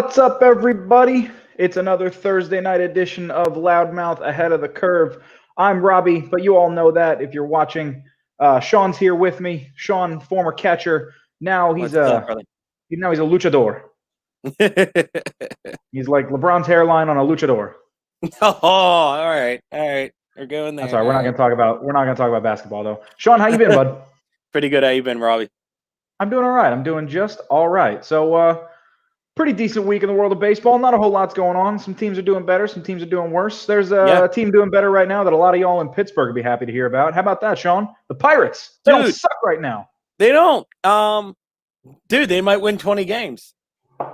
What's up, everybody? It's another Thursday night edition of Loudmouth Ahead of the Curve. I'm Robbie, but you all know that if you're watching. Sean's here with me. Sean, former catcher. Now he's What's up, a brother? now he's a luchador. He's like LeBron's hairline on a luchador. Oh, all right. We're going there. That's all right. We're not gonna talk about basketball though. Sean, how you been, bud? Pretty good. How you been, Robbie? I'm doing all right. I'm doing just all right. So, pretty decent week in the world of baseball. Not a whole lot's going on. Some teams are doing better. Some teams are doing worse. There's a team doing better right now that a lot of y'all in Pittsburgh would be happy to hear about. How about that, Sean? The Pirates. They don't suck right now. They don't. Dude, they might win 20 games.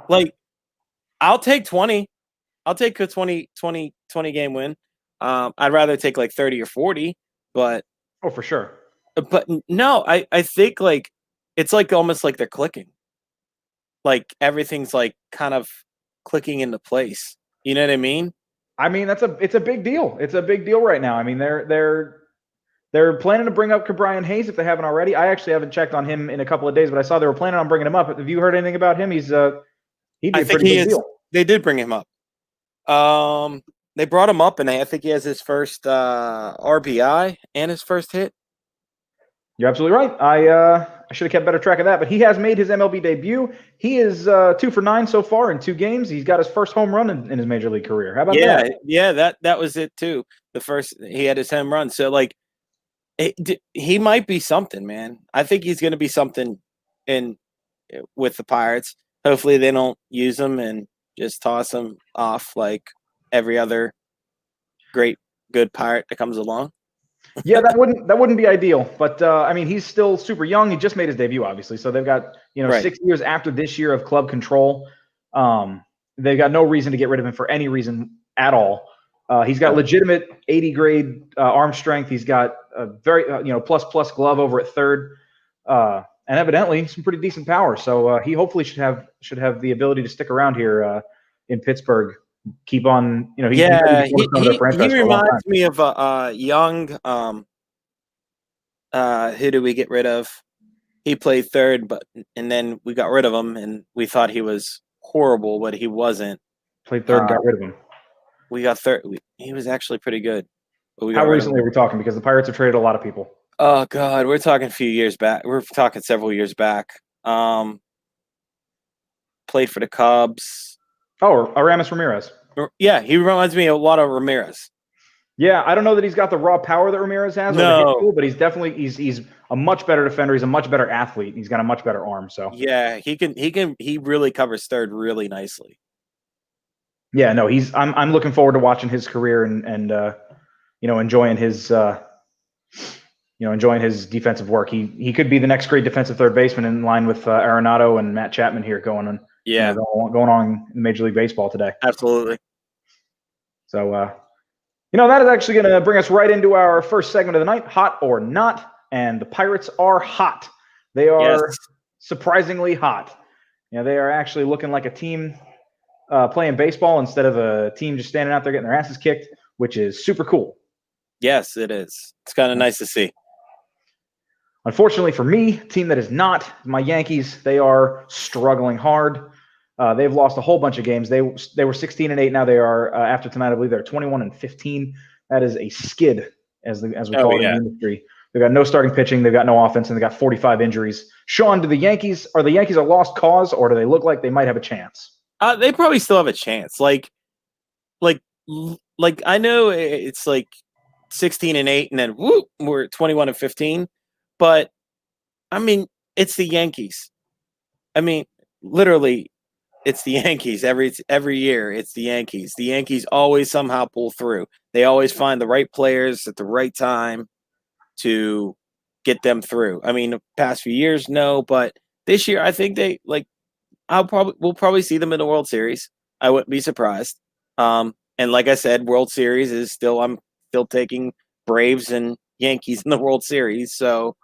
Like, I'll take 20. I'll take a 20 game win. I'd rather take like 30 or 40, but oh, for sure. But no, I think like it's like almost like they're clicking. Like everything's like kind of clicking into place. You know what I mean? I mean, it's a big deal. It's a big deal right now. I mean, they're planning to bring up Brian Hayes if they haven't already. I actually haven't checked on him in a couple of days, but I saw they were planning on bringing him up. Have you heard anything about him? He'd be a pretty big deal. They did bring him up. They brought him up, and I think he has his first RBI and his first hit. You're absolutely right. I should have kept better track of that, but he has made his MLB debut. He is 2 for 9 so far in 2 games. He's got his first home run in his major league career. How about that? Yeah, that was it too. The first he had his home run. So like, he might be something, man. I think he's going to be something with the Pirates. Hopefully, they don't use him and just toss him off like every other good Pirate that comes along. Yeah, that wouldn't be ideal. But I mean, he's still super young. He just made his debut, obviously. So they've got 6 years after this year of club control. They've got no reason to get rid of him for any reason at all. He's got legitimate 80 grade arm strength. He's got a very plus glove over at third, and evidently some pretty decent power. So he hopefully should have the ability to stick around here in Pittsburgh. Keep on, he reminds me of a young. Who did we get rid of? He played third, and then we got rid of him, and we thought he was horrible, but he wasn't. Played third, got rid of him. We got third. He was actually pretty good. But how recently are we talking? Because the Pirates have traded a lot of people. Oh God, we're talking a few years back. We're talking several years back. Played for the Cubs. Oh, Aramis Ramirez. Yeah, he reminds me a lot of Ramirez. Yeah, I don't know that he's got the raw power that Ramirez has. No, but he's definitely he's a much better defender. He's a much better athlete. He's got a much better arm. So yeah, he really covers third really nicely. Yeah, no, I'm looking forward to watching his career and enjoying his enjoying his defensive work. He could be the next great defensive third baseman in line with Arenado and Matt Chapman here going on. Yeah, going on in Major League Baseball today. Absolutely. So, that is actually going to bring us right into our first segment of the night, Hot or Not. And the Pirates are hot. They are surprisingly hot. They are actually looking like a team playing baseball instead of a team just standing out there getting their asses kicked, which is super cool. Yes, it is. It's kind of nice to see. Unfortunately for me, team that is not my Yankees, they are struggling hard. They've lost a whole bunch of games. They were 16-8. Now they are after tonight. I believe they're 21-15. That is a skid, as we call it in the industry. They've got no starting pitching. They've got no offense, and they got 45 injuries. Sean, are the Yankees a lost cause, or do they look like they might have a chance? They probably still have a chance. Like I know it's like 16-8, and then whoop, we're 21-15. But I mean, it's the Yankees. I mean, literally, it's the Yankees every year. It's the Yankees. The Yankees always somehow pull through. They always find the right players at the right time to get them through. I mean, the past few years, no, but this year, I think we'll probably see them in the World Series. I wouldn't be surprised. And like I said, World Series is I'm still taking Braves and Yankees in the World Series. So,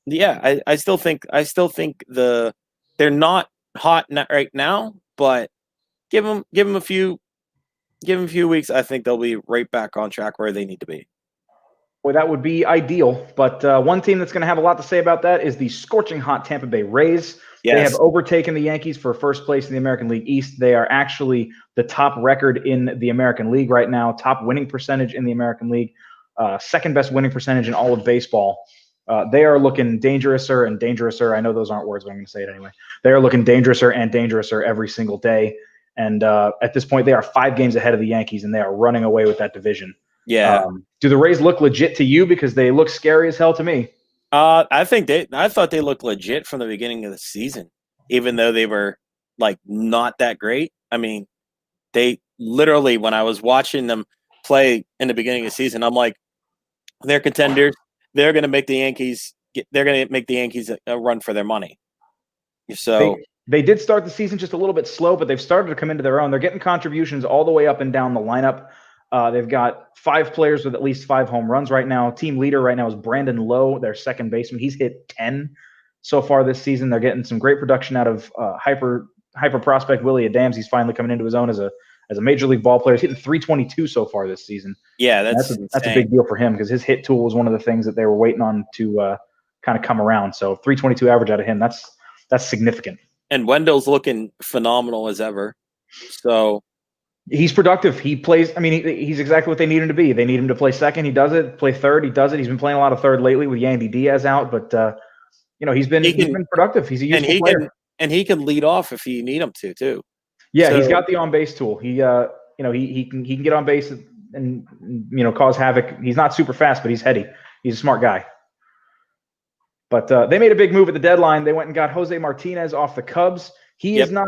yeah, I still think they're not hot right now, but give them a few weeks. I think they'll be right back on track where they need to be. Boy, that would be ideal. But one team that's going to have a lot to say about that is the scorching hot Tampa Bay Rays. Yes. They have overtaken the Yankees for first place in the American League East. They are actually the top record in the American League right now, top winning percentage in the American League, second best winning percentage in all of baseball. They are looking dangerouser and dangerouser. I know those aren't words, but I'm going to say it anyway. They are looking dangerouser and dangerouser every single day. And at this point, they are 5 games ahead of the Yankees, and they are running away with that division. Yeah. Do the Rays look legit to you? Because they look scary as hell to me. I thought they looked legit from the beginning of the season, even though they were like not that great. I mean, they literally, when I was watching them play in the beginning of the season, I'm like, they're contenders. They're going to make the Yankees. They're going to make the Yankees a run for their money. So they did start the season just a little bit slow, but they've started to come into their own. They're getting contributions all the way up and down the lineup. They've got 5 players with at least 5 home runs right now. Team leader right now is Brandon Lowe, their second baseman. He's hit 10 so far this season. They're getting some great production out of hyper prospect Willie Adams. He's finally coming into his own as a major league ball player. He's hitting 322 so far this season. Yeah, that's a big deal for him because his hit tool was one of the things that they were waiting on to kind of come around. So 322 average out of him, that's significant. And Wendell's looking phenomenal as ever. So he's productive. He plays. I mean, he's exactly what they need him to be. They need him to play second. He does it. Play third. He does it. He's been playing a lot of third lately with Yandy Diaz out, but he's been productive. He's a useful player, and he can lead off if you need him to too. Yeah, so, he's got the on base tool. He can get on base and cause havoc. He's not super fast, but he's heady. He's a smart guy. But they made a big move at the deadline. They went and got Jose Martinez off the Cubs. He is not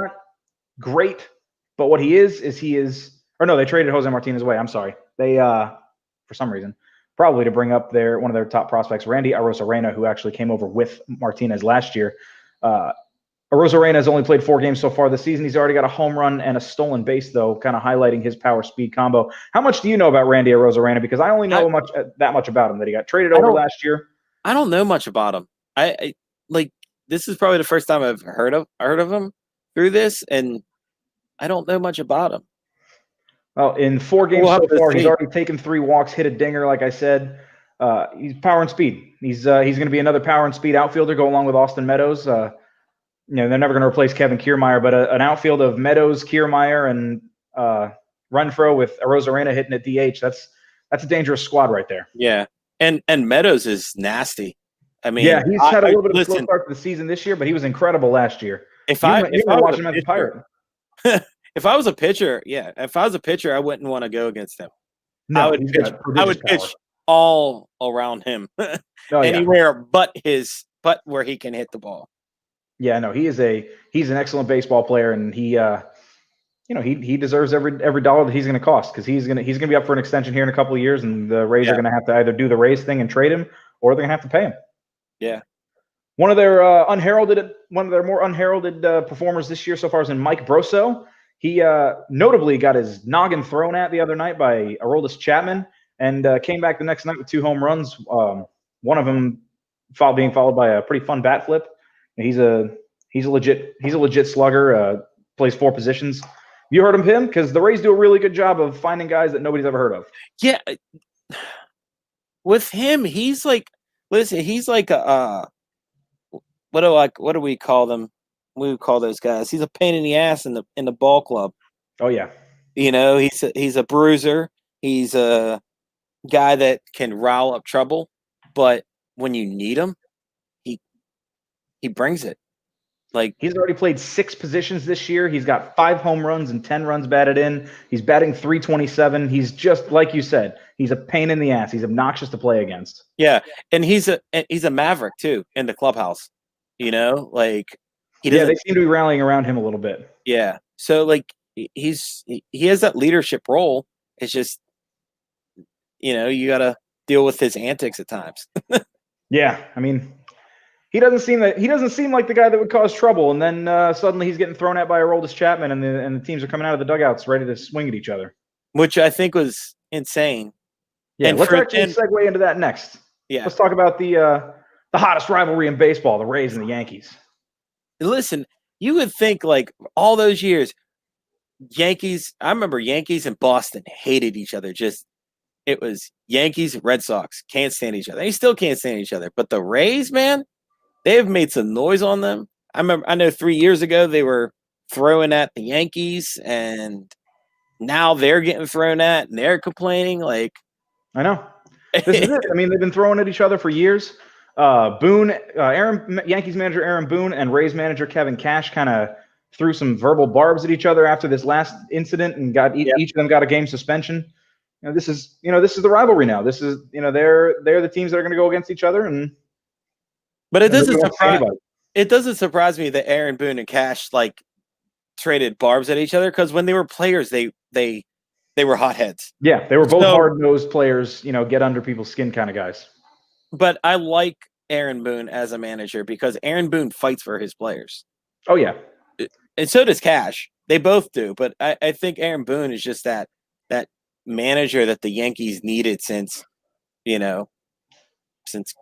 great, but what he is they traded Jose Martinez away. I'm sorry. They for some reason, probably to bring up one of their top prospects, Randy Arozarena, who actually came over with Martinez last year. Arozarena has only played 4 games so far this season. He's already got a home run and a stolen base, though, kind of highlighting his power speed combo. How much do you know about Randy Arozarena? Because I only know that much about him, that he got traded over last year. I don't know much about him. I this is probably the first time I've heard of him through this, and I don't know much about him. Well, in 4 games so far, he's already taken 3 walks, hit a dinger, like I said. He's power and speed. He's going to be another power and speed outfielder, go along with Austin Meadows. They're never going to replace Kevin Kiermaier, but an outfield of Meadows, Kiermaier, and Renfroe with Arozarena hitting at DH. That's a dangerous squad right there. Yeah, and Meadows is nasty. I mean, yeah, he's had a little bit of a slow start to the season this year, but he was incredible last year. If I watched him as a Pirate. If I was a pitcher, I wouldn't want to go against him. No, I would pitch all around him, anywhere but where he can hit the ball. Yeah, no, he's an excellent baseball player, and he deserves every dollar that he's going to cost, because he's going to be up for an extension here in a couple of years, and the Rays are going to have to either do the Rays thing and trade him, or they're going to have to pay him. Yeah. One of their more unheralded performers this year so far has been Mike Brosso. He notably got his noggin thrown at the other night by Aroldis Chapman, and came back the next night with 2 home runs. One of them being followed by a pretty fun bat flip. He's a legit slugger. Plays 4 positions. You heard of him? Because the Rays do a really good job of finding guys that nobody's ever heard of. Yeah. With him, he's like a what do we call them? We call those guys. He's a pain in the ass in the ball club. Oh yeah. He's a bruiser. He's a guy that can rile up trouble, but when you need him, he brings it. Like, he's already played 6 positions this year. He's got 5 home runs and 10 runs batted in. He's batting .327. He's just like you said. He's a pain in the ass. He's obnoxious to play against. Yeah, and he's a maverick too in the clubhouse. They seem to be rallying around him a little bit. Yeah, so like he has that leadership role. It's just you got to deal with his antics at times. Yeah, I mean, he doesn't seem like the guy that would cause trouble, and then suddenly he's getting thrown at by Aroldis Chapman, and the teams are coming out of the dugouts ready to swing at each other, which I think was insane. Yeah, and let's actually segue into that next. Yeah, let's talk about the hottest rivalry in baseball, the Rays and the Yankees. Listen, you would think like all those years, Yankees. I remember Yankees and Boston hated each other. Just it was Yankees, Red Sox can't stand each other. They still can't stand each other. But the Rays, man, they have made some noise on them. I know 3 years ago they were throwing at the Yankees, and now they're getting thrown at, and they're complaining. Like, I know. This is it. I mean, they've been throwing at each other for years. Yankees manager Aaron Boone and Rays manager Kevin Cash kind of threw some verbal barbs at each other after this last incident, and each of them got a game suspension. This is the rivalry now. This is they're the teams that are going to go against each other, but it doesn't surprise me that Aaron Boone and Cash like traded barbs at each other, because when they were players, they were hotheads. Yeah, they were both hard-nosed players, get under people's skin kind of guys. But I like Aaron Boone as a manager because Aaron Boone fights for his players. Oh, yeah. And so does Cash. They both do. But I think Aaron Boone is just that manager that the Yankees needed since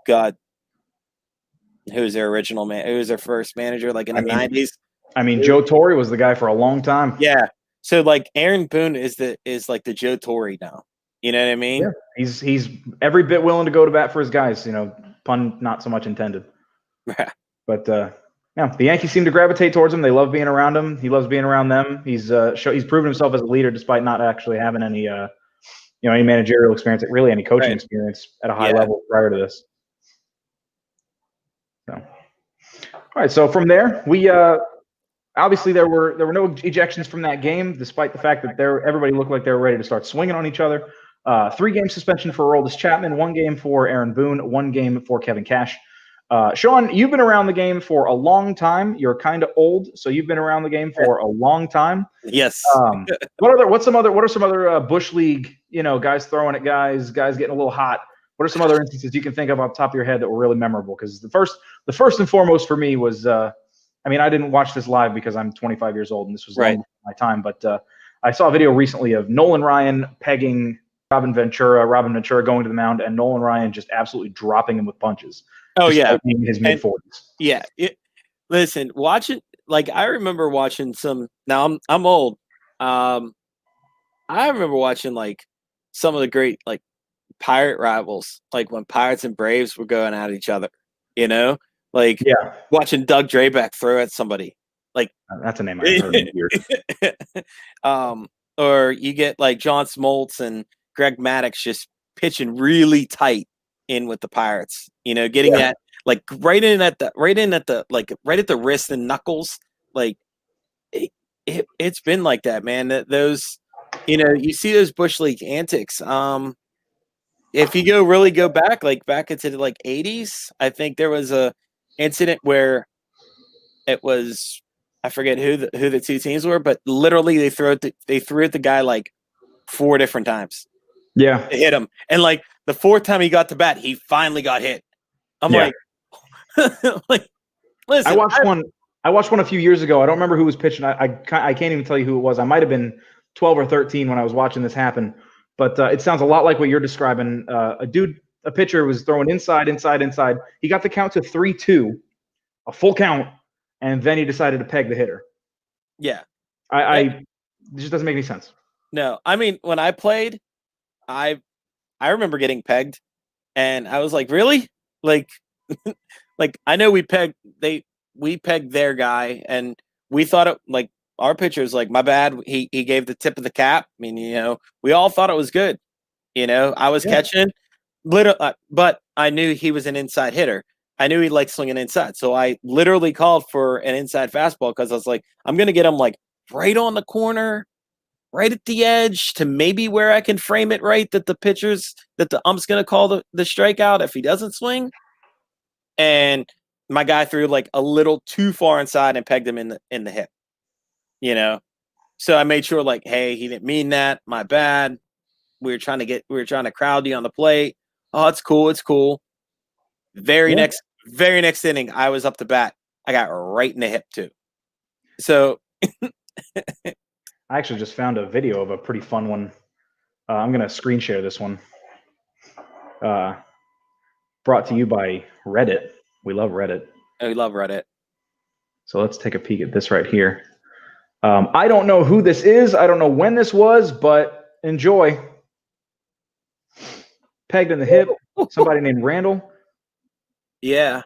God, who was their original man? Who was their first manager, like in the 90s? I mean, Joe Torre was the guy for a long time. Yeah. So like Aaron Boone is like the Joe Torre now. You know what I mean? Yeah. He's every bit willing to go to bat for his guys, pun not so much intended. But the Yankees seem to gravitate towards him. They love being around him. He loves being around them. He's proven himself as a leader despite not actually having any any managerial experience, really any coaching experience at a high level prior to this. So, all right. So from there, we obviously there were no ejections from that game, despite the fact that everybody looked like they were ready to start swinging on each other. 3-game suspension for Aroldis Chapman, 1 game for Aaron Boone, 1 game for Kevin Cash. Shawn, you've been around the game for a long time. You're kind of old, so you've been around the game for a long time. Yes. What are some other Bush League, guys throwing at guys getting a little hot? What are some other instances you can think of off the top of your head that were really memorable? Because the first and foremost for me was, I didn't watch this live because I'm 25 years old and this was long before my time, but I saw a video recently of Nolan Ryan pegging Robin Ventura going to the mound, and Nolan Ryan just absolutely dropping him with punches. Oh yeah, in his mid-40s. Yeah, listen, watching, like, I remember watching some. Now I'm old. I remember watching like some of the great like pirate rivals, like when Pirates and Braves were going at each other. Like watching Doug Drabeck throw at somebody. Like that's a name I've heard weird. Or you get like John Smoltz and Greg Maddux just pitching really tight in with the Pirates, getting that like right at the wrist and knuckles. Like it's been like that, man. Those, you see those Bush League antics. If you go back into the like 80s, I think there was a incident where it was, I forget who the two teams were, but literally they threw at the guy like 4 different times. Yeah, to hit him, and like the 4th time he got to bat, he finally got hit. I'm like, listen. I watched one a few years ago. I don't remember who was pitching. I can't even tell you who it was. I might have been 12 or 13 when I was watching this happen. But it sounds a lot like what you're describing. A pitcher was throwing inside. He got the count to 3-2, a full count, and then he decided to peg the hitter. Yeah, it just doesn't make any sense. No, I mean, when I played, I remember getting pegged, and I was like, really? Like, like I know we pegged their guy, and we thought it, like, our pitcher was like, my bad. He gave the tip of the cap. I mean, we all thought it was good. I was catching, but I knew he was an inside hitter. I knew he liked swinging inside, so I literally called for an inside fastball because I was like, I'm gonna get him like right on the corner, right at the edge, to maybe where I can frame it right that the ump's gonna call the strikeout if he doesn't swing. And my guy threw like a little too far inside and pegged him in the hip. So I made sure, like, hey, he didn't mean that. My bad. We were trying to crowd you on the plate. Oh, it's cool. Very next inning, I was up to bat. I got right in the hip too. So I actually just found a video of a pretty fun one. I'm going to screen share this one. Brought to you by Reddit. We love Reddit. We love Reddit. So let's take a peek at this right here. I don't know who this is. I don't know when this was, but enjoy. pegged in the hip. Somebody named Randall. Yeah.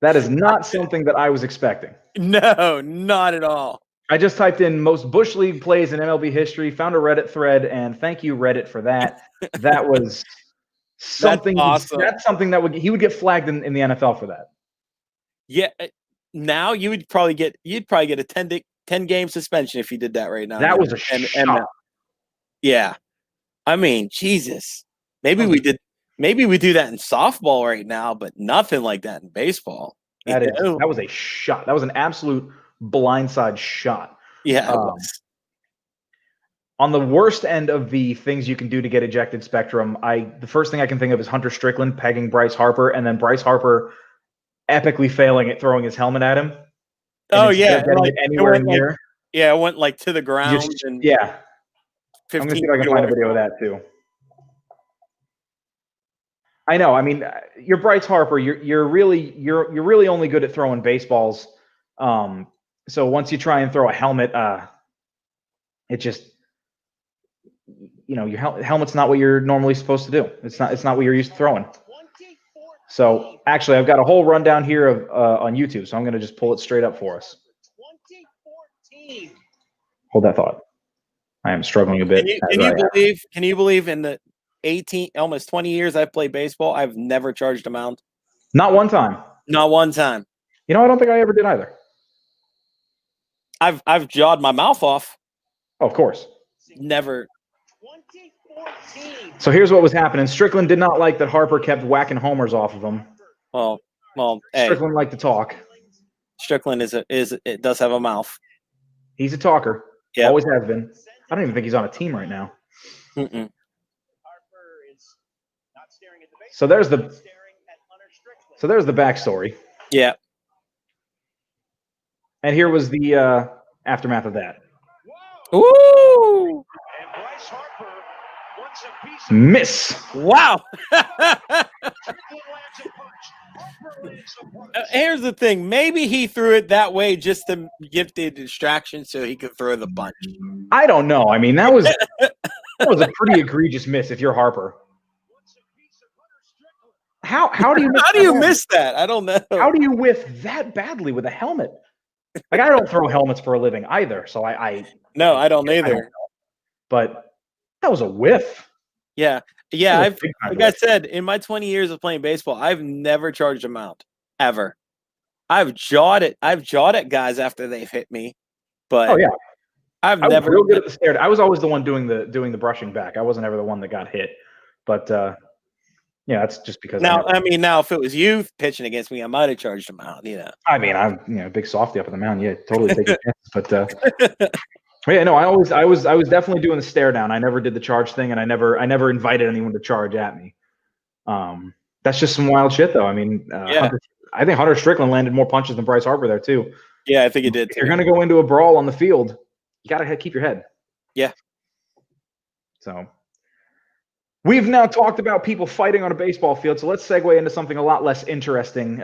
That is not something that I was expecting. No, not at all. I just typed in most Bush League plays in MLB history, found a Reddit thread, and thank you, Reddit, for that. That was something. That's awesome. That's something that he would get flagged in the NFL for that. Yeah. Now you'd probably get a 10-game suspension if you did that right now. That was a shot. Yeah. I mean, Jesus. Maybe we do that in softball right now, but nothing like that in baseball. That was a shot. That was an absolute blindside shot. Yeah, it was. On the worst end of the things you can do to get ejected spectrum, the first thing I can think of is Hunter Strickland pegging Bryce Harper, and then Bryce Harper epically failing at throwing his helmet at him. Oh yeah, anywhere near. Yeah, it went like to the ground. Yeah. I'm gonna see if I can find a video of that too. I know. I mean, you're Bryce Harper. You're really only good at throwing baseballs. So once you try and throw a helmet, it just, your helmet's not what you're normally supposed to do. It's not what you're used to throwing. So actually, I've got a whole rundown here of on YouTube. So I'm gonna just pull it straight up for us. Hold that thought. I am struggling a bit. Can you believe in the 18, almost 20 years I've played baseball, I've never charged a mound? Not one time. Not one time. I don't think I ever did either. I've jawed my mouth off. Oh, of course. Never. So here's what was happening. Strickland did not like that Harper kept whacking homers off of him. Well, Strickland liked to talk. Strickland it does have a mouth. He's a talker. Yep. Always has been. I don't even think he's on a team right now. Mm-mm. So there's the backstory. Yeah. And here was the aftermath of that. Ooh! Miss. Wow. Here's the thing. Maybe he threw it that way just to give the distraction so he could throw the punch. I don't know. I mean, that was a pretty egregious miss if you're Harper. How do you miss that? I don't know. How do you whiff that badly with a helmet? Like, I don't throw helmets for a living either, so I don't either. But that was a whiff. Yeah. Like I said, in my 20 years of playing baseball, I've never charged a mound ever. I've jawed at guys after they've hit me, but oh yeah, I was real good at the stare. I was always the one doing the brushing back. I wasn't ever the one that got hit, but yeah, that's just because. Now if it was you pitching against me, I might have charged him out. I mean, I'm a big softy up at the mound. Yeah, totally take a chance. But yeah, no, I was definitely doing the stare down. I never did the charge thing, and I never invited anyone to charge at me. That's just some wild shit, though. I mean, I think Hunter Strickland landed more punches than Bryce Harper there too. Yeah, I think he did. If you're gonna go into a brawl on the field, you gotta keep your head. Yeah. So. We've now talked about people fighting on a baseball field, so let's segue into something a lot less interesting.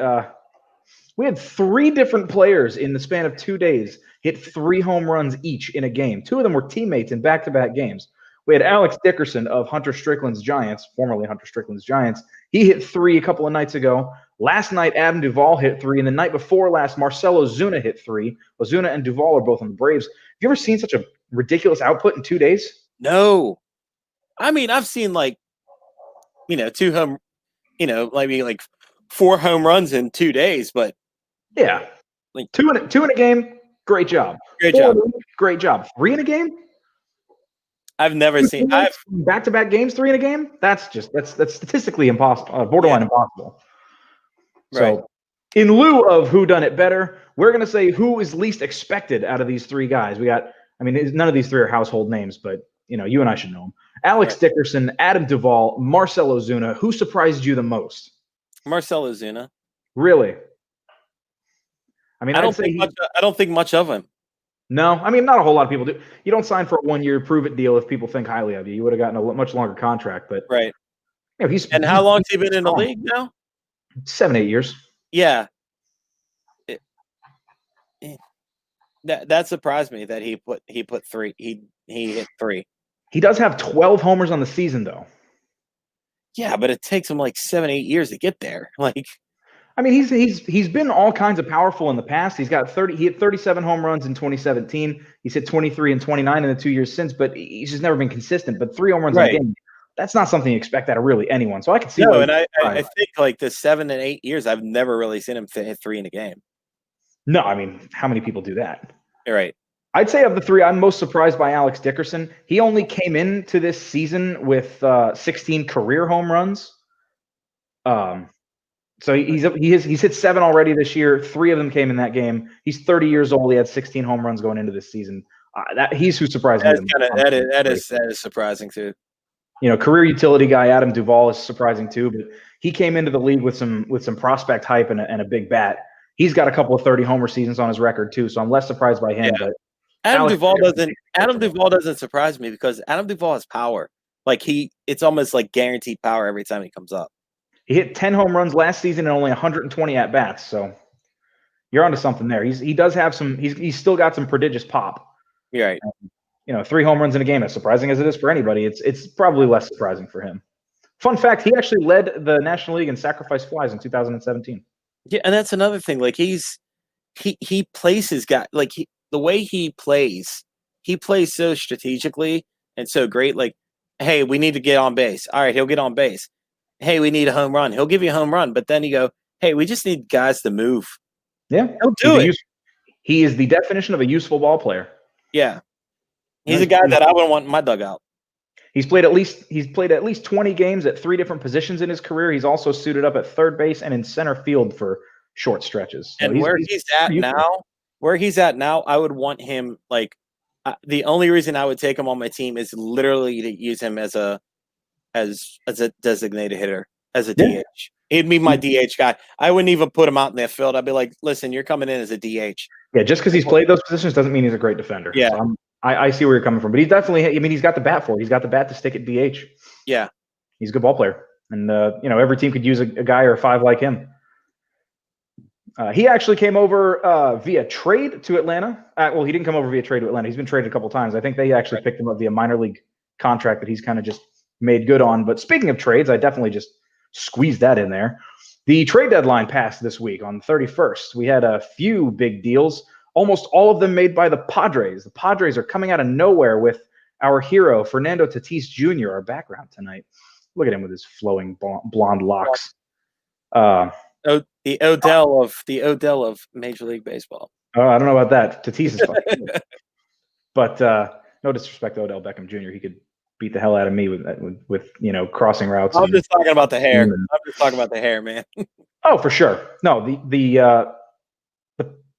We had 3 different players in the span of 2 days hit 3 home runs each in a game. 2 of them were teammates in back-to-back games. We had Alex Dickerson of Hunter Strickland's Giants, formerly Hunter Strickland's Giants. He hit 3 a couple of nights ago. Last night, Adam Duvall hit 3, and the night before last, Marcell Ozuna hit 3. Ozuna and Duvall are both on the Braves. Have you ever seen such a ridiculous output in 2 days? No. I mean, I've seen 2 home, like 4 home runs in 2 days, but yeah, like 2 in a game. Great job. Great job. 3 in a game. I've never seen back-to-back games, 3 in a game. That's statistically impossible, borderline impossible. Right. So, in lieu of who done it better, we're gonna say who is least expected out of these 3 guys. We got. I mean, none of these 3 are household names, but you and I should know them. Alex Dickerson, Adam Duvall, Marcell Ozuna. Who surprised you the most? Marcell Ozuna. Really? I mean, I don't think much of him. No, I mean, not a whole lot of people do. You don't sign for a 1-year prove-it deal if people think highly of you. You would have gotten a much longer contract, but right. And how long has he been in the league now? 7-8 years. Yeah. That surprised me that he put 3. He hit 3. He does have 12 homers on the season, though. Yeah, but it takes him like 7-8 years to get there. Like, I mean, he's been all kinds of powerful in the past. He hit 37 home runs in 2017. He's hit 23 and 29 in the 2 years since, but he's just never been consistent. But 3 home runs in a game, that's not something you expect out of really anyone. So I can see why. And I think like the 7 and 8 years, I've never really seen him hit 3 in a game. No, I mean, how many people do that? You're right. I'd say of the 3, I'm most surprised by Alex Dickerson. He only came into this season with 16 career home runs. So he's hit 7 already this year. 3 of them came in that game. He's 30 years old. He had 16 home runs going into this season. He's who surprised me. That is surprising too. Career utility guy Adam Duvall is surprising too, but he came into the league with some prospect hype and a big bat. He's got a couple of 30 homer seasons on his record too, so I'm less surprised by him. Yeah. But Adam Duvall doesn't surprise me because Adam Duvall has power. Like it's almost like guaranteed power every time he comes up. He hit 10 home runs last season and only 120 at bats, so you're onto something there. He does have some. He's still got some prodigious pop. You're right. 3 home runs in a game, as surprising as it is for anybody, it's probably less surprising for him. Fun fact: he actually led the National League in sacrifice flies in 2017. Yeah, and that's another thing. Like he places guys like the way he plays so strategically and so great. Like, hey, we need to get on base. All right, he'll get on base. Hey, we need a home run. He'll give you a home run, but then you go, hey, we just need guys to move. Yeah, he'll do it. He is the definition of a useful ball player. Yeah, he's a guy that I would want in my dugout. He's played at least 20 games at 3 different positions in his career. He's also suited up at third base and in center field for short stretches. So and where he's at now, I would want him like the only reason I would take him on my team is literally to use him as a designated hitter, as a DH. He'd be my DH guy. I wouldn't even put him out in the field. I'd be like, listen, you're coming in as a DH. Yeah, just because he's played those positions doesn't mean he's a great defender. Yeah. So I see where you're coming from. But he's definitely, he's got the bat for it. He's got the bat to stick at DH. Yeah. He's a good ball player. And, every team could use a guy or 5 like him. He actually came over via trade to Atlanta. Well, he didn't come over via trade to Atlanta. He's been traded a couple of times. I think they actually picked him up via minor league contract that he's kind of just made good on. But speaking of trades, I definitely just squeezed that in there. The trade deadline passed this week on the 31st. We had a few big deals, almost all of them made by the Padres. The Padres are coming out of nowhere with our hero, Fernando Tatis Jr., our background tonight. Look at him with his flowing blonde locks. The Odell of Major League Baseball. I don't know about that. Tatis is fucking good. But no disrespect to Odell Beckham Jr. He could beat the hell out of me with crossing routes. I'm just talking about the hair. I'm just talking about the hair, man. Oh, for sure. No, the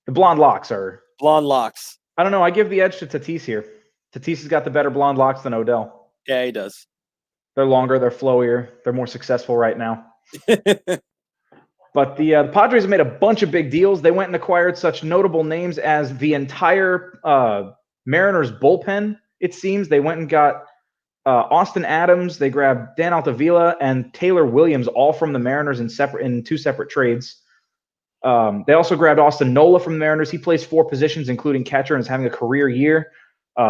blonde locks are blonde locks. I don't know. I give the edge to Tatis here. Tatis has got the better blonde locks than Odell. Yeah, he does. They're longer. They're flowier. They're more successful right now. But the Padres have made a bunch of big deals. They went and acquired such notable names as the entire Mariners bullpen, it seems. They went and got Austin Adams. They grabbed Dan Altavilla and Taylor Williams, all from the Mariners in 2 separate trades. They also grabbed Austin Nola from the Mariners. He plays 4 positions, including catcher, and is having a career year.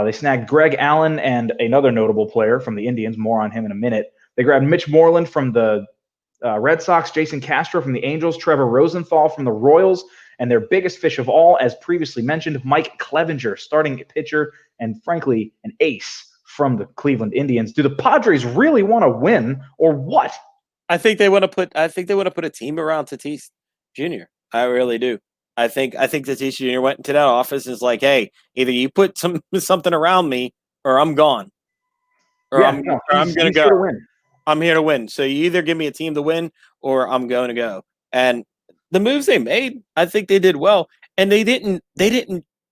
They snagged Greg Allen and another notable player from the Indians. More on him in a minute. They grabbed Mitch Moreland from the Red Sox, Jason Castro from the Angels, Trevor Rosenthal from the Royals, and their biggest fish of all, as previously mentioned, Mike Clevenger, starting pitcher and, frankly, an ace from the Cleveland Indians. Do the Padres really want to win, or what? I think they want to put a team around Tatis Jr. I really do. I think Tatis Jr. went into that office and is like, hey, either you put something around me, or I'm gone, or I'm going to go. Win. I'm here to win. So you either give me a team to win or I'm going to go. And the moves they made, I think they did well. And they didn't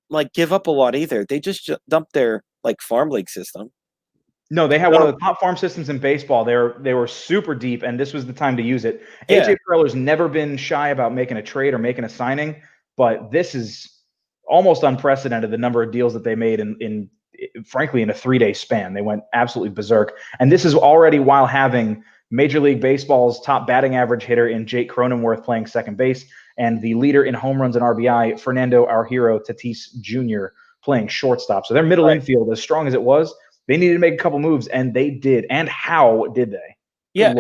like give up a lot either. They just dumped their like farm league system. No, they had one of the top farm systems in baseball. They were super deep, and this was the time to use it. Yeah. AJ Preller's never been shy about making a trade or making a signing, but this is almost unprecedented, the number of deals that they made frankly, in a 3-day span. They went absolutely berserk. And this is already while having Major League Baseball's top batting average hitter in Jake Cronenworth playing second base, and the leader in home runs and RBI, Fernando, our hero, Tatis Jr., playing shortstop. So their middle infield, as strong as it was, they needed to make a couple moves, and they did. And how did they? Yeah,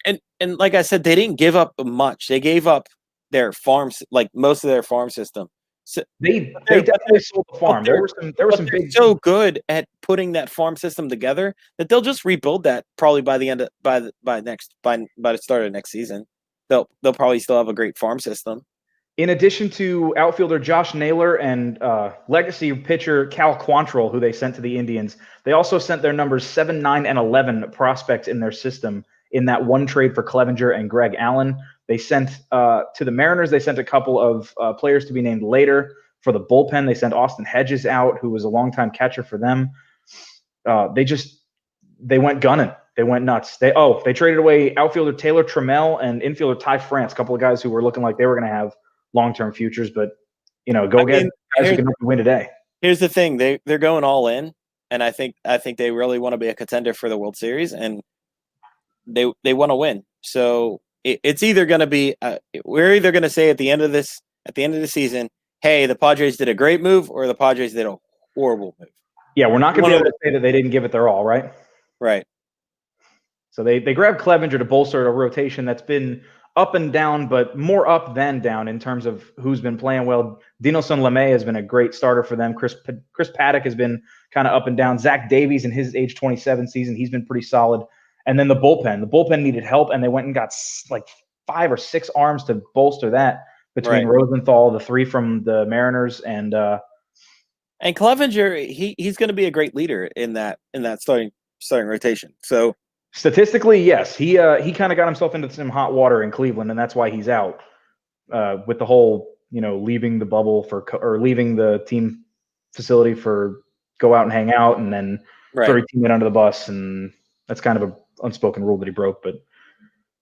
and like I said, they didn't give up much. They gave up their farms, like most of their farm system. So they definitely sold the farm. There were some big. So good at putting that farm system together that they'll just rebuild that probably by the end of by the start of next season. They'll probably still have a great farm system. In addition to outfielder Josh Naylor and legacy pitcher Cal Quantrill, who they sent to the Indians, they also sent their numbers 7, 9, and 11 prospects in their system in that one trade for Clevenger and Greg Allen. They sent to the Mariners, they sent a couple of players to be named later. For the bullpen, they sent Austin Hedges out, who was a longtime catcher for them. They went gunning. They went nuts. They traded away outfielder Taylor Trammell and infielder Ty France, a couple of guys who were looking like they were going to have long-term futures, but guys who can win today. Here's the thing: they're going all in, and I think they really want to be a contender for the World Series, and they want to win. So it's either going to be we're either going to say at the end of the season, hey, the Padres did a great move, or the Padres did a horrible move. Yeah, we're not going to be able to say that they didn't give it their all, right? Right. So they grabbed Clevenger to bolster a rotation that's been up and down, but more up than down in terms of who's been playing well. Dinelson Lamet has been a great starter for them. Chris Paddock has been kind of up and down. Zach Davies in his age 27 season, he's been pretty solid. And then the bullpen needed help, and they went and got like 5 or 6 arms to bolster that between Rosenthal, the 3 from the Mariners, and Clevenger. He's going to be a great leader in that starting rotation. So statistically, yes, he kind of got himself into some hot water in Cleveland, and that's why he's out with the whole leaving the bubble or leaving the team facility for go out and hang out, and then throw your teammate under the bus, and that's kind of a unspoken rule that he broke. But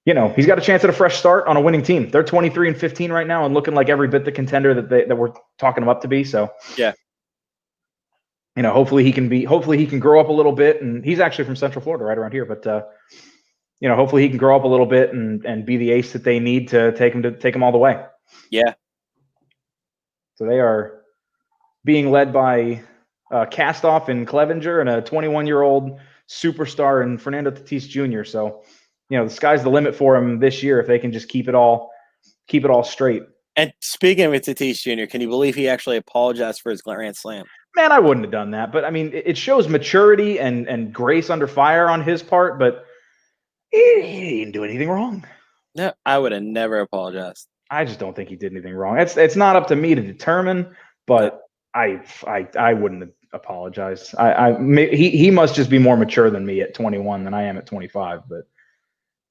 he's got a chance at a fresh start on a winning team. They're 23-15 right now and looking like every bit the contender that we're talking them up to be. So yeah. Hopefully he can grow up a little bit, and he's actually from Central Florida, right around here. But hopefully he can grow up a little bit and be the ace that they need to take him all the way. Yeah. So they are being led by Castoff and Clevenger and a 21-year-old superstar in Fernando Tatis Jr. So the sky's the limit for him this year if they can just keep it all straight. And speaking of Tatis Jr., can you believe he actually apologized for his grand slam? Man, I wouldn't have done that, but I mean, it shows maturity and grace under fire on his part, but he didn't do anything wrong. No, I would have never apologized. I just don't think he did anything wrong. It's not up to me to determine, but I wouldn't have apologized. He must just be more mature than me at 21 than I am at 25, but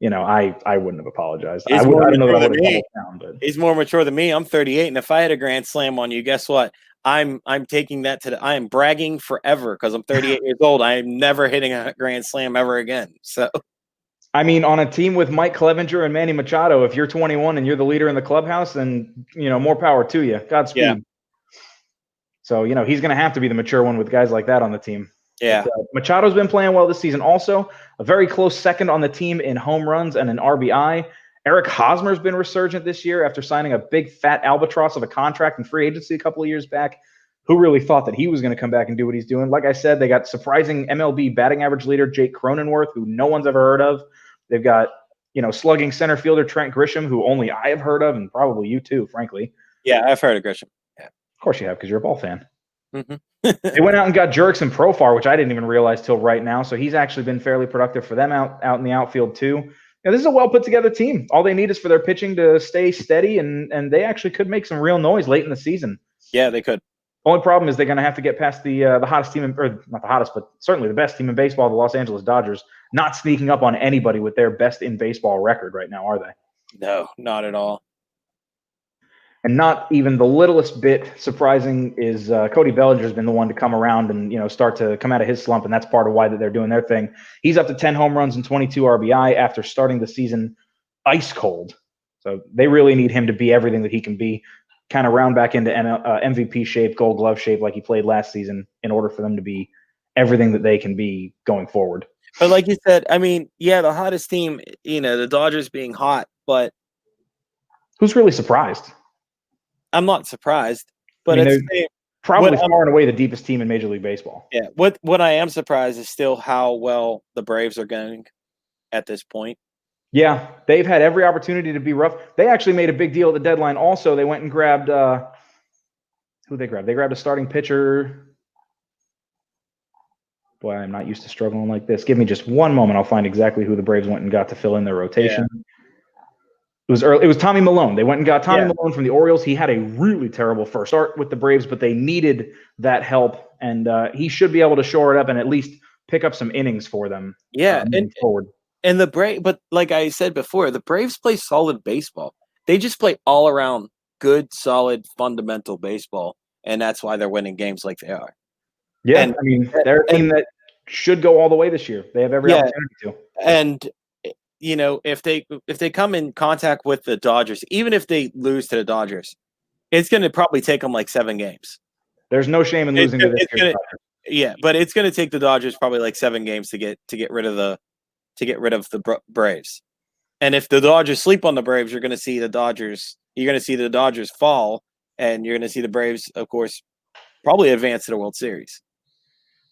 I wouldn't have apologized. I don't know that I would have doubled down, but he's more mature than me. I'm 38, and if I had a grand slam on you, guess what? I'm taking that I am bragging forever because I'm 38 years old. I am never hitting a grand slam ever again. So, I mean, on a team with Mike Clevenger and Manny Machado, if you're 21 and you're the leader in the clubhouse, then more power to you. Godspeed. Yeah. So he's going to have to be the mature one with guys like that on the team. Yeah. But, Machado's been playing well this season. Also, a very close second on the team in home runs and an RBI. Eric Hosmer's been resurgent this year after signing a big fat albatross of a contract in free agency a couple of years back. Who really thought that he was going to come back and do what he's doing? Like I said, they got surprising MLB batting average leader Jake Cronenworth, who no one's ever heard of. They've got, slugging center fielder Trent Grisham, who only I have heard of, and probably you too, frankly. Yeah, I've heard of Grisham. Yeah. Of course you have, because you're a ball fan. Mm-hmm. They went out and got Jurickson Profar, which I didn't even realize till right now. So he's actually been fairly productive for them out in the outfield too. This is a well put together team. All they need is for their pitching to stay steady, and they actually could make some real noise late in the season. Yeah, they could. Only problem is they're going to have to get past the hottest team, or not the hottest, but certainly the best team in baseball, the Los Angeles Dodgers, not sneaking up on anybody with their best in baseball record right now, are they? No, not at all. And not even the littlest bit surprising is Cody Bellinger's been the one to come around and start to come out of his slump, and that's part of why that they're doing their thing. He's up to 10 home runs and 22 RBI after starting the season ice cold. So they really need him to be everything that he can be, kind of round back into MVP shape, Gold Glove shape like he played last season, in order for them to be everything that they can be going forward. But like you said, I mean, yeah, the hottest team, the Dodgers being hot, but who's really surprised? I'm not surprised. But I mean, it's they're probably far and away the deepest team in Major League Baseball. Yeah. What I am surprised is still how well the Braves are going at this point. Yeah, they've had every opportunity to be rough. They actually made a big deal at the deadline. Also, they went and grabbed who they grabbed? They grabbed a starting pitcher. Boy, I'm not used to struggling like this. Give me just one moment. I'll find exactly who the Braves went and got to fill in their rotation. Yeah. It was early. It was Tommy Milone. They went and got Tommy Milone from the Orioles. He had a really terrible first start with the Braves, but they needed that help, and he should be able to shore it up and at least pick up some innings for them. Moving forward. And the Braves, but like I said before, the Braves play solid baseball. They just play all around good, solid, fundamental baseball, and that's why they're winning games like they are. Yeah, and, I mean, they're a team that should go all the way this year. They have every opportunity to. And you know, if they come in contact with the Dodgers, even if they lose to the Dodgers, it's going to probably take them like 7 games. There's no shame in losing to this year's Dodgers. Yeah, but it's going to take the Dodgers probably like 7 games to get rid of the Braves. And if the Dodgers sleep on the Braves, you're going to see the Dodgers fall, and you're going to see the Braves, of course, probably advance to the World Series.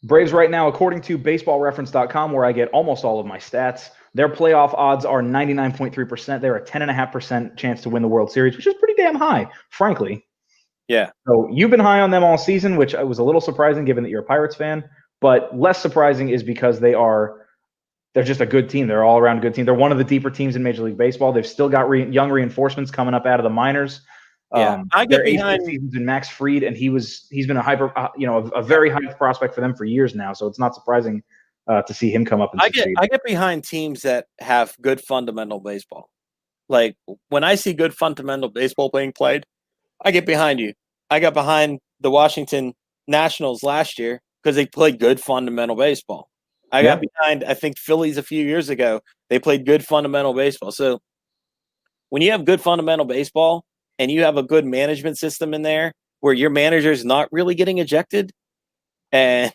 Braves right now, according to baseballreference.com, where I get almost all of my stats, their playoff odds are 99.3%. They're a 10.5% chance to win the World Series, which is pretty damn high, frankly. Yeah. So you've been high on them all season, which was a little surprising given that you're a Pirates fan, but less surprising is because they're just a good team. They're all around good team. They're one of the deeper teams in Major League Baseball. They've still got young reinforcements coming up out of the minors. Yeah, I get behind seasons in Max Fried, and he's been a very high prospect for them for years now. So it's not surprising to see him come up and succeed. I get behind teams that have good fundamental baseball. Like when I see good fundamental baseball being played, I get behind you. I got behind the Washington Nationals last year because they played good fundamental baseball. I got behind, I think, Phillies a few years ago. They played good fundamental baseball. So when you have good fundamental baseball and you have a good management system in there where your manager's not really getting ejected, and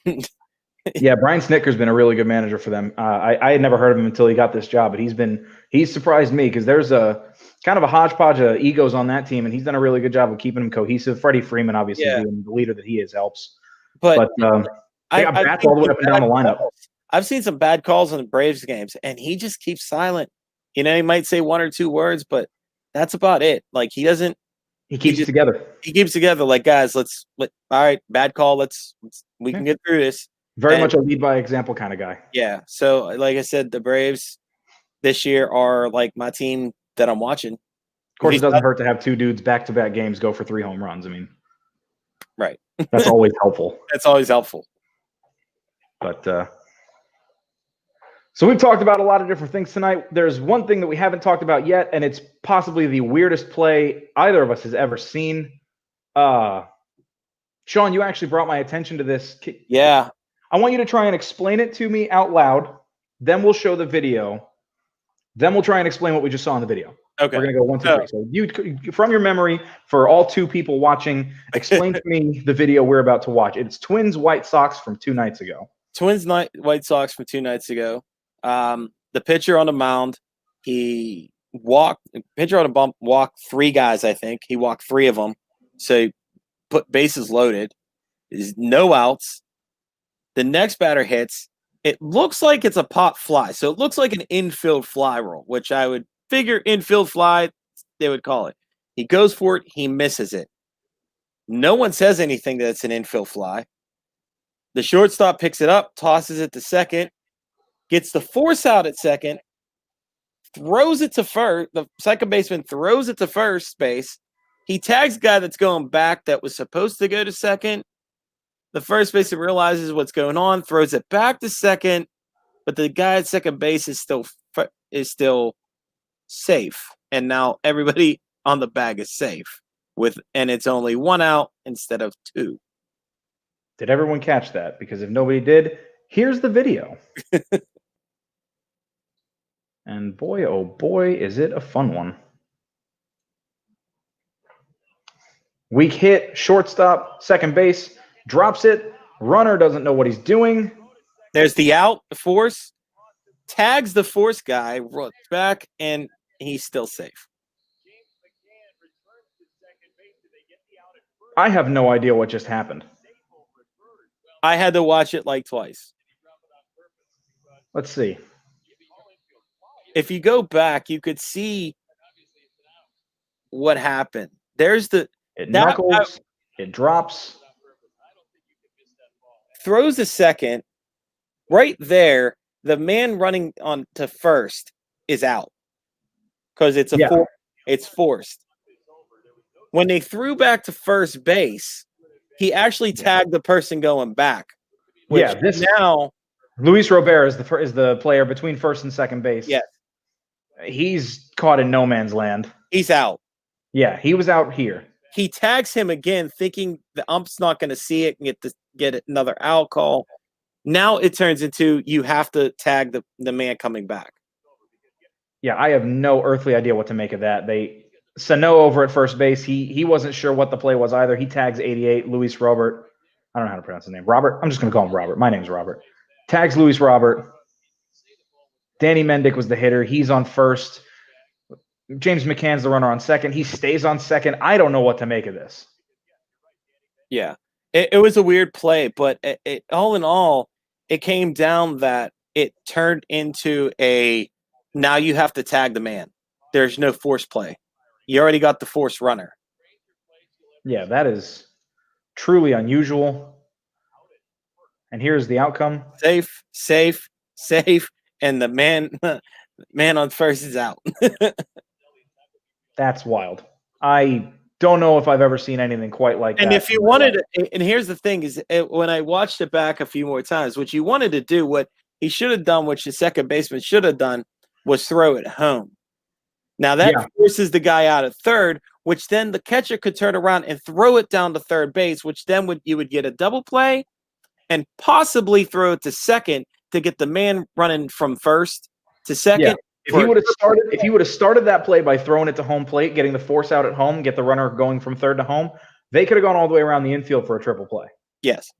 yeah, Brian Snitker's been a really good manager for them. I had never heard of him until he got this job, but he's surprised me because there's a kind of a hodgepodge of egos on that team, and he's done a really good job of keeping them cohesive. Freddie Freeman, obviously, being the leader that he is, helps. But they got bats all the way up and down the lineup. I've seen some bad calls in the Braves games, and he just keeps silent. You know, he might say 1 or 2 words, but that's about it. Like he keeps it together. He keeps together. Like, guys, all right, bad call. We can get through this. Very much a lead by example kind of guy. Yeah. So, like I said, the Braves this year are like my team that I'm watching. Of course, it doesn't hurt to have 2 dudes back-to-back games go for 3 home runs. I mean, right. That's always helpful. That's always helpful. But so we've talked about a lot of different things tonight. There's one thing that we haven't talked about yet, and it's possibly the weirdest play either of us has ever seen. Shawn, you actually brought my attention to this. Yeah. I want you to try and explain it to me out loud. Then we'll show the video. Then we'll try and explain what we just saw in the video. Okay. We're going to go 1, 2, 3. So you, from your memory, for all 2 people watching, explain to me the video we're about to watch. It's Twins White Sox from 2 nights ago. Twins White Sox from 2 nights ago. The pitcher on the mound, pitcher on a bump walked 3 guys, I think. He walked 3 of them. So he put bases loaded. There's no outs. The next batter hits. It looks like it's a pop fly. So it looks like an infield fly roll, which I would figure infield fly, they would call it. He goes for it. He misses it. No one says anything that it's an infield fly. The shortstop picks it up, tosses it to second, gets the force out at second, throws it to first. The second baseman throws it to first base. He tags the guy that's going back that was supposed to go to second. The first baseman realizes what's going on, throws it back to second, but the guy at second base is still safe. And now everybody on the bag is safe and it's only 1 out instead of 2. Did everyone catch that? Because if nobody did, here's the video. And boy, oh boy, is it a fun one. Weak hit, shortstop, second base, drops it. Runner doesn't know what he's doing. There's the out, the force, tags the force guy, runs back, and he's still safe. I have no idea what just happened. I had to watch it like twice. Let's see. If you go back, you could see what happened. There's the knuckles. It drops. Throws a second. Right there, the man running on to first is out because it's it's forced. When they threw back to first base, he actually tagged the person going back. Which now Luis Robert is the player between first and second base. Yes. He's caught in no man's land. He's out. Yeah, he was out here. He tags him again, thinking the ump's not going to see it and get another out call. Now it turns into you have to tag the man coming back. Yeah, I have no earthly idea what to make of that. Sano over at first base, he wasn't sure what the play was either. He tags 88, Luis Robert. I don't know how to pronounce his name. Robert? I'm just going to call him Robert. My name's Robert. Tags Luis Robert. Danny Mendick was the hitter. He's on first. James McCann's the runner on second. He stays on second. I don't know what to make of this. Yeah. It was a weird play, but it all in all, it came down that it turned into now you have to tag the man. There's no force play. You already got the force runner. Yeah, that is truly unusual. And here's the outcome. Safe, and the man on first is out. That's wild. I don't know if I've ever seen anything quite like that. And if you wanted to, and here's the thing is when I watched it back a few more times, what you wanted to do, what he should have done, which the second baseman should have done, was throw it home. Now that forces the guy out at third, which then the catcher could turn around and throw it down to third base, which then you would get a double play and possibly throw it to second to get the man running from first to second. Yeah. If he would have started that play by throwing it to home plate, getting the force out at home, get the runner going from third to home, they could have gone all the way around the infield for a triple play. Yes.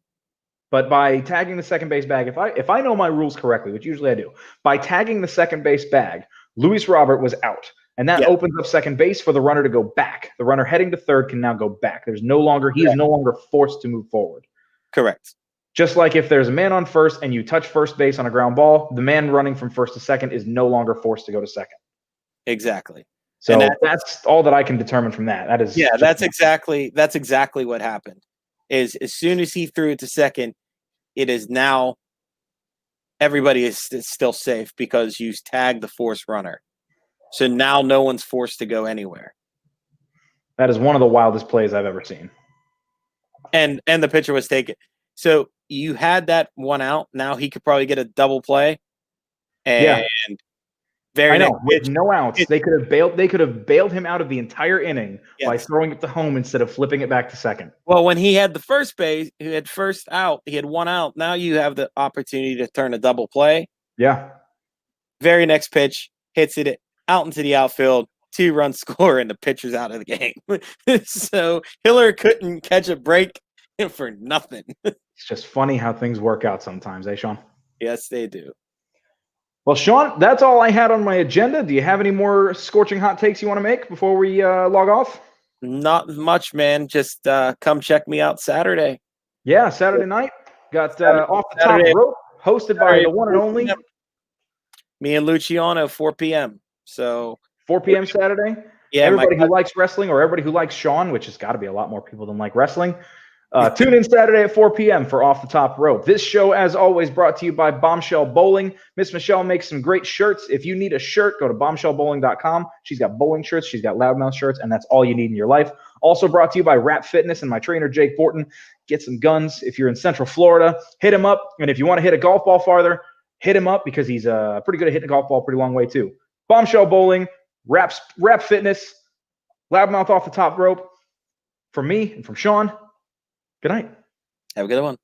But by tagging the second base bag, if I know my rules correctly, which usually I do, by tagging the second base bag, Luis Robert was out. And that opens up second base for the runner to go back. The runner heading to third can now go back. He is no longer forced to move forward. Correct. Just like if there's a man on first and you touch first base on a ground ball, the man running from first to second is no longer forced to go to second. Exactly. So that's all that I can determine from that. That is that's exactly what happened. Is as soon as he threw it to second, it is now everybody is still safe because you tagged the force runner. So now no one's forced to go anywhere. That is one of the wildest plays I've ever seen. And the pitcher was taken. So you had that one out. Now he could probably get a double play. And with no outs, they could have bailed him out of the entire inning by throwing it to home instead of flipping it back to second. Well, when he had the first base, he had first out, he had one out. Now you have the opportunity to turn a double play. Yeah. Very next pitch, hits it out into the outfield, 2-run score, and the pitcher's out of the game. So Hiller couldn't catch a break for nothing. It's just funny how things work out sometimes, eh, Shawn? Yes, they do. Well, Shawn, that's all I had on my agenda. Do you have any more scorching hot takes you want to make before we log off? Not much, man. Just come check me out Saturday. Yeah, Saturday night. Got Off the Top Rope, hosted by the one and only. Me and Luciano, 4 p.m. So 4 p.m. Saturday? Yeah. Everybody who likes wrestling or everybody who likes Shawn, which has got to be a lot more people than like wrestling, tune in Saturday at 4 p.m. for Off the Top Rope. This show, as always, brought to you by Bombshell Bowling. Miss Michelle makes some great shirts. If you need a shirt, go to bombshellbowling.com. She's got bowling shirts. She's got loudmouth shirts, and that's all you need in your life. Also brought to you by Rap Fitness and my trainer, Jake Borton. Get some guns. If you're in Central Florida, hit him up. And if you want to hit a golf ball farther, hit him up because he's pretty good at hitting a golf ball a pretty long way too. Bombshell Bowling, Rap Fitness, loudmouth Off the Top Rope. From me and from Shawn, good night. Have a good one.